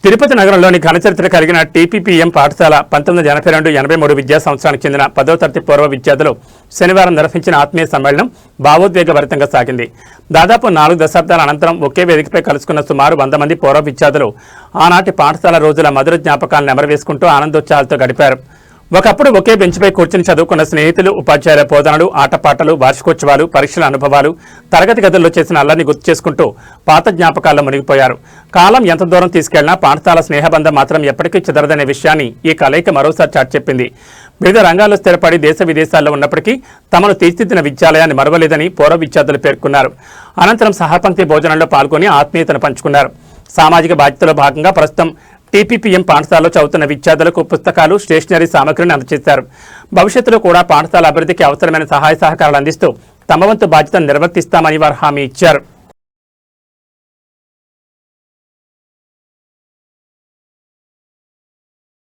తిరుపతి నగరంలోని ఘనచరిత్ర కలిగిన టీపీపీఎం పాఠశాల 1982-83 విద్యా సంవత్సరానికి చెందిన 10వ తరగతి పూర్వ విద్యార్థులు శనివారం నిర్వహించిన ఆత్మీయ సమ్మేళనం భావోద్వేగభరితంగా సాగింది. దాదాపు 4 దశాబ్దాల అనంతరం ఒకే వేదికపై కలుసుకున్న సుమారు 100 మంది పూర్వ విద్యార్థులు ఆనాటి పాఠశాల రోజుల మధుర జ్ఞాపకాలను నెమరవేసుకుంటూ ఆనందోత్సాహాలతో గడిపారు. ఒకప్పుడు ఒకే బెంచ్పై కూర్చుని చదువుకున్న స్నేహితులు, ఉపాధ్యాయుల బోధనలు, ఆటపాటలు, వార్షికోత్సవాలు, పరీక్షల అనుభవాలు, తరగతి గదుల్లో చేసిన అల్లరిని గుర్తు చేసుకుంటూ పాత జ్ఞాపకాల్లో మునిగిపోయారు. కాలం ఎంత దూరం తీసుకెళ్లినా పాఠశాల స్నేహబంధం మాత్రం ఎప్పటికీ చెదరదనే విషయాన్ని ఈ కలయిక మరోసారి చాటి చెప్పింది. వివిధ రంగాల్లో స్థిరపడి దేశ విదేశాల్లో ఉన్నప్పటికీ తమను తీర్చిదిద్దిన విద్యాలయాన్ని మరవలేదని పూర్వ విద్యార్థులు పేర్కొన్నారు. అనంతరం సహపంక్తి భోజనంలో పాల్గొని ఆత్మీయతను పంచుకున్నారు. సామాజిక బాధ్యతలో భాగంగా ప్రస్తుతం టీపీపీఎం పాఠశాలలో చదువుతున్న విద్యార్థులకు పుస్తకాలు, స్టేషనరీ సామగ్రిని అందజేశారు. భవిష్యత్తులో కూడా పాఠశాల అభివృద్ధికి అవసరమైన సహాయ సహకారాలు అందిస్తూ తమ వంతు బాధ్యతను నిర్వర్తిస్తామని వారు హామీ ఇచ్చారు.